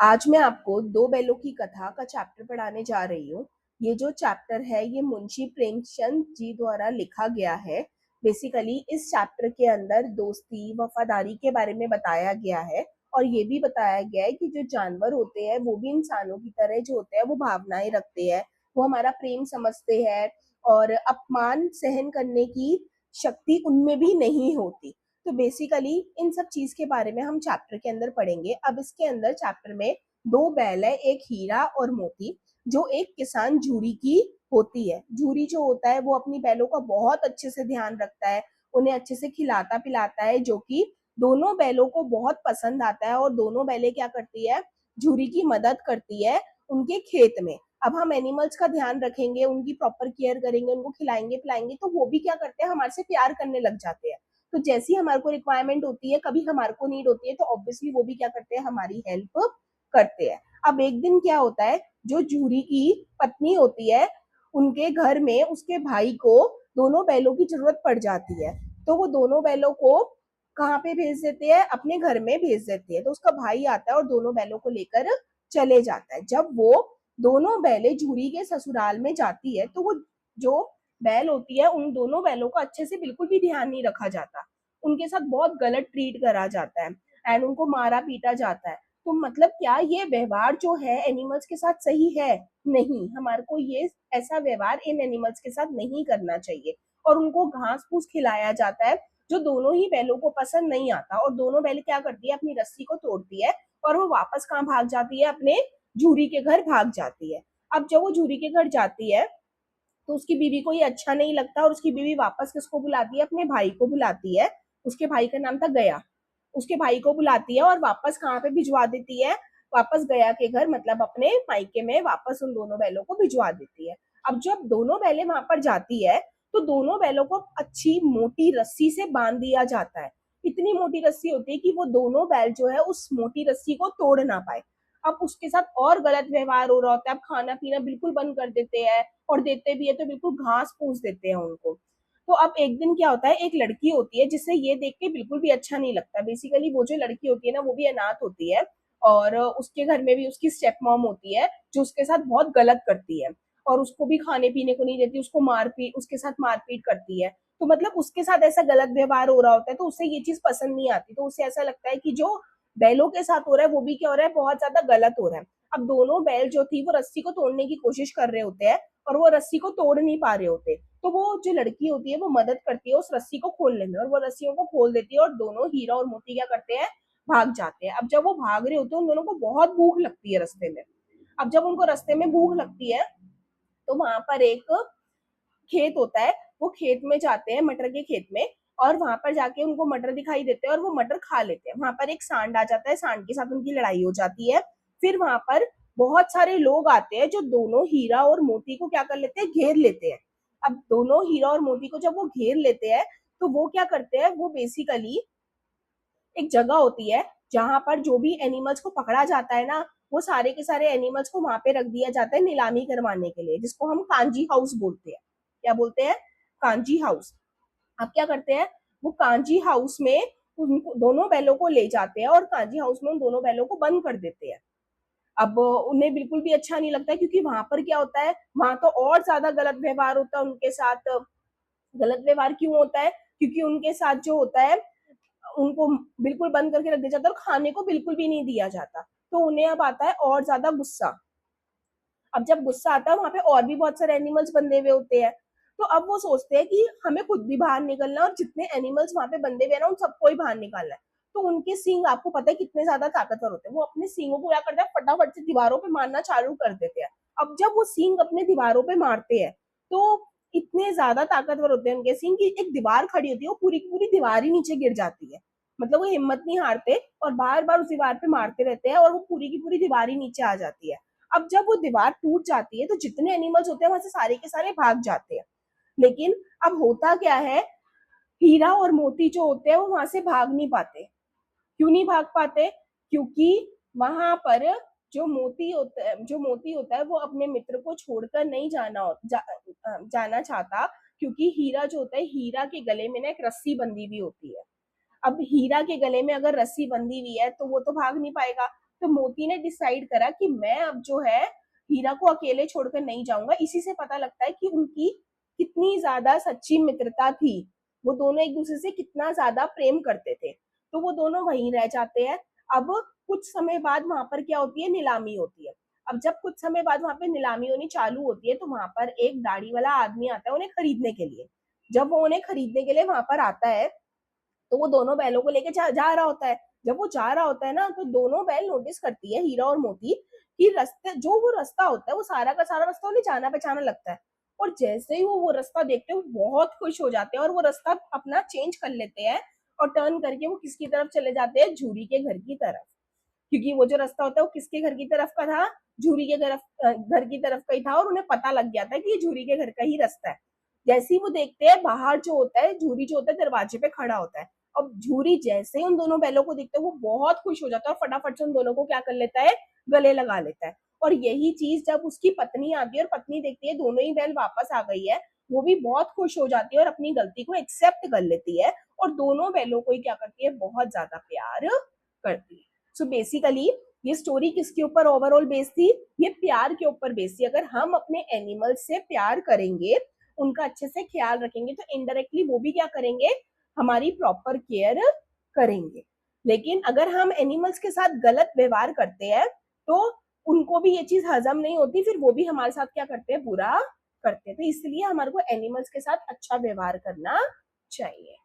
आज मैं आपको दो बैलों की कथा का चैप्टर पढ़ाने जा रही हूँ। ये जो चैप्टर है ये मुंशी प्रेमचंद जी द्वारा लिखा गया है। बेसिकली इस चैप्टर के अंदर दोस्ती वफादारी के बारे में बताया गया है और ये भी बताया गया है कि जो जानवर होते हैं वो भी इंसानों की तरह जो होते हैं वो भावनाएं रखते हैं, वो हमारा प्रेम समझते हैं और अपमान सहन करने की शक्ति उनमें भी नहीं होती। तो बेसिकली इन सब चीज के बारे में हम चैप्टर के अंदर पढ़ेंगे। अब इसके अंदर चैप्टर में दो बैल है, एक हीरा और मोती, जो एक किसान झूरी की होती है। झूरी जो होता है वो अपनी बैलों का बहुत अच्छे से ध्यान रखता है, उन्हें अच्छे से खिलाता पिलाता है, जो कि दोनों बैलों को बहुत पसंद आता है। और दोनों बैलें क्या करती है, झूरी की मदद करती है उनके खेत में। अब हम एनिमल्स का ध्यान रखेंगे, उनकी प्रॉपर केयर करेंगे, उनको खिलाएंगे पिलाएंगे, तो वो भी क्या करते हैं, हमारे से प्यार करने लग जाते हैं। तो जैसी हमारे को रिक्वायरमेंट होती है, कभी हमारे को नीड होती है, तो ऑब्वियसली वो भी क्या करते हैं, हमारी हेल्प करते हैं। अब एक दिन क्या होता है, जो जूरी की पत्नी होती है उनके घर में उसके भाई को दोनों बैलों की जरूरत पड़ जाती है। तो वो दोनों बैलों को कहाँ पे भेज देते हैं, अपने घर में भेज देते हैं। तो उसका भाई आता है और दोनों बैलों को लेकर चले जाता है। जब वो दोनों बैलें जूरी के ससुराल में जाती है तो वो जो बैल होती है उन दोनों बैलों का अच्छे से बिल्कुल भी ध्यान नहीं रखा जाता, उनके साथ बहुत गलत ट्रीट करा जाता है एंड उनको मारा पीटा जाता है। तो मतलब क्या ये व्यवहार जो है एनिमल्स के साथ सही है? नहीं, हमारे को ये ऐसा व्यवहार इन एनिमल्स के साथ नहीं करना चाहिए। और उनको घास फूस खिलाया जाता है जो दोनों ही बैलों को पसंद नहीं आता। और दोनों बैल क्या करती है, अपनी रस्सी को तोड़ती है और वो वापस कहाँ भाग जाती है, अपने झूरी के घर भाग जाती है। अब जब वो झूरी के घर जाती है तो उसकी बीवी को ये अच्छा नहीं लगता और उसकी बीवी वापस किसको बुलाती है, अपने भाई को बुलाती है। उसके भाई का नाम था गया। उसके भाई को बुलाती है और वापस कहाँ पे भिजवा देती है, वापस गया के घर, मतलब अपने मायके में वापस उन दोनों बैलों को भिजवा देती है। अब जब दोनों बैलें वहां पर जाती है तो दोनों बैलों को अच्छी मोटी रस्सी से बांध दिया जाता है। इतनी मोटी रस्सी होती है कि वो दोनों बैल जो है उस मोटी रस्सी को तोड़ ना पाए। अब उसके साथ और गलत व्यवहार हो रहा होता है, अब खाना पीना बिल्कुल बंद कर देते हैं और देते भी है तो बिल्कुल घास फूस देते हैं उनको। तो अब एक दिन क्या होता है, एक लड़की होती है जिससे ये देख के बिल्कुल भी अच्छा नहीं लगता। बेसिकली वो जो लड़की होती है ना वो भी अनाथ होती है और उसके घर में भी उसकी स्टेप मॉम होती है जो उसके साथ बहुत गलत करती है और उसको भी खाने पीने को नहीं देती, उसको मारपीट, उसके साथ मारपीट करती है। तो मतलब उसके साथ ऐसा गलत व्यवहार हो रहा होता है तो उसे ये चीज पसंद नहीं आती। तो उसे ऐसा लगता है कि जो बैलों के साथ हो रहा है वो भी क्या हो रहा है, बहुत ज्यादा गलत हो रहा है। अब दोनों बैल जो थी वो रस्सी को तोड़ने की कोशिश कर रहे होते हैं और वो रस्सी को तोड़ नहीं पा रहे होते। तो वो जो लड़की होती है वो मदद करती है उस रस्सी को खोलने में और वो रस्सियों को खोल देती है और दोनों हीरा और मोती क्या करते हैं, भाग जाते हैं। अब जब वो भाग रहे होते हैं उन दोनों को बहुत भूख लगती है रास्ते में। अब जब उनको रास्ते में भूख लगती है तो वहां पर एक खेत होता है, वो खेत में जाते हैं, मटर के खेत में, और वहां पर जाके उनको मटर दिखाई देते हैं और वो मटर खा लेते हैं। वहां पर एक सांड आ जाता है, सांड के साथ उनकी लड़ाई हो जाती है। फिर वहां पर बहुत सारे लोग आते हैं जो दोनों हीरा और मोती को क्या कर लेते हैं, घेर लेते हैं। अब दोनों हीरा और मोती को जब वो घेर लेते हैं तो वो क्या करते हैं, वो बेसिकली एक जगह होती है जहां पर जो भी एनिमल्स को पकड़ा जाता है ना, वो सारे के सारे एनिमल्स को वहां पे रख दिया जाता है नीलामी करवाने के लिए, जिसको हम कांजी हाउस बोलते हैं। क्या बोलते हैं, कांजी हाउस। अब क्या करते हैं, वो कांजी हाउस में उनको दोनों बैलों को ले जाते हैं और कांजी हाउस में उन दोनों बैलों को बंद कर देते हैं। अब उन्हें बिल्कुल भी अच्छा नहीं लगता क्योंकि वहां पर क्या होता है, वहां तो और ज्यादा गलत व्यवहार होता है उनके साथ। गलत व्यवहार क्यों होता है, क्योंकि उनके साथ जो होता है उनको बिल्कुल बंद करके रख दिया जाता है और खाने को बिल्कुल भी नहीं दिया जाता। तो उन्हें अब आता है और ज्यादा गुस्सा। अब जब गुस्सा आता है वहां पे और भी बहुत सारे एनिमल्स बंधे हुए होते हैं। तो अब वो सोचते हैं कि हमें खुद भी बाहर निकलना है और जितने एनिमल्स वहां पे बंधे हुए हैं ना उन सबको ही बाहर निकालना है। तो उनके सींग आपको पता है कितने ज्यादा ताकतवर होते हैं, वो अपने सींगों को क्या करते हैं, फटाफट से दीवारों पे मारना चालू कर देते हैं। अब जब वो सींग अपने दीवारों पे मारते हैं तो इतने ज्यादा ताकतवर होते हैं उनके सींग कि एक दीवार खड़ी होती है वो पूरी की पूरी दीवार ही नीचे गिर जाती है। मतलब वो हिम्मत नहीं हारते और बार बार उस दीवार पे मारते रहते हैं और वो पूरी की पूरी दीवार ही नीचे आ जाती है। अब जब वो दीवार टूट जाती है तो जितने एनिमल्स होते हैं वहां से सारे के सारे भाग जाते हैं। लेकिन अब होता क्या है, हीरा और मोती जो होते हैं वो वहां से भाग नहीं पाते। क्यों नहीं भाग पाते, क्योंकि वहां पर जो मोती होता है वो अपने मित्र को छोड़कर नहीं जाना चाहता। क्योंकि हीरा जो होता है, हीरा के गले में ना एक रस्सी बंधी हुई होती है। अब हीरा के गले में अगर रस्सी बंधी हुई है तो वो तो भाग नहीं पाएगा। तो मोती ने डिसाइड करा कि मैं अब जो है हीरा को अकेले छोड़कर नहीं जाऊंगा। इसी से पता लगता है कि उनकी कितनी ज्यादा सच्ची मित्रता थी, वो दोनों एक दूसरे से कितना ज्यादा प्रेम करते थे। तो वो दोनों वहीं रह जाते हैं। अब कुछ समय बाद वहां पर क्या होती है, नीलामी होती है। अब जब कुछ समय बाद वहां पे नीलामी होनी चालू होती है तो वहां पर एक दाढ़ी वाला आदमी आता है उन्हें खरीदने के लिए। जब वो उन्हें खरीदने के लिए वहां पर आता है तो वो दोनों बैलों को लेके जा रहा होता है। जब वो जा रहा होता है ना तो दोनों बैल नोटिस करती है, हीरा और मोती, कि रास्ते जो वो रास्ता होता है वो सारा का सारा रास्ता उन्हें जाना पहचाना लगता है। और जैसे ही वो रास्ता देखते हैं वो बहुत खुश हो जाते हैं और वो रास्ता अपना चेंज कर लेते हैं और टर्न करके वो किसकी तरफ चले जाते हैं, झूरी के घर की तरफ। क्योंकि वो जो रास्ता होता है वो किसके घर की तरफ का था, झूरी के घर की तरफ का ही था और उन्हें पता लग गया था कि ये झूरी के घर का ही रास्ता है। जैसे ही वो देखते हैं बाहर जो होता है, झूरी जो होता है दरवाजे पे खड़ा होता है। अब झूरी जैसे ही उन दोनों बैलों को देखता है वो बहुत खुश हो जाता है और फटाफट से उन दोनों को क्या कर लेता है, गले लगा लेता है। और यही चीज जब उसकी पत्नी आती है और पत्नी देखती है दोनों ही बैल वापस आ गई है, वो भी बहुत खुश हो जाती है और अपनी गलती को एक्सेप्ट कर लेती है और दोनों बैलों को ही क्या करती है, बहुत ज्यादा प्यार करती है। सो बेसिकली ये स्टोरी किसके ऊपर ओवरऑल बेस्ड थी, ये प्यार के ऊपर बेस्ड थी। अगर हम अपने एनिमल्स से प्यार करेंगे, उनका अच्छे से ख्याल रखेंगे तो इनडायरेक्टली वो भी क्या करेंगे, हमारी प्रॉपर केयर करेंगे। लेकिन अगर हम एनिमल्स के साथ गलत व्यवहार करते हैं तो उनको भी ये चीज हजम नहीं होती, फिर वो भी हमारे साथ क्या करते हैं, बुरा करते हैं। तो इसलिए हमारे को एनिमल्स के साथ अच्छा व्यवहार करना चाहिए।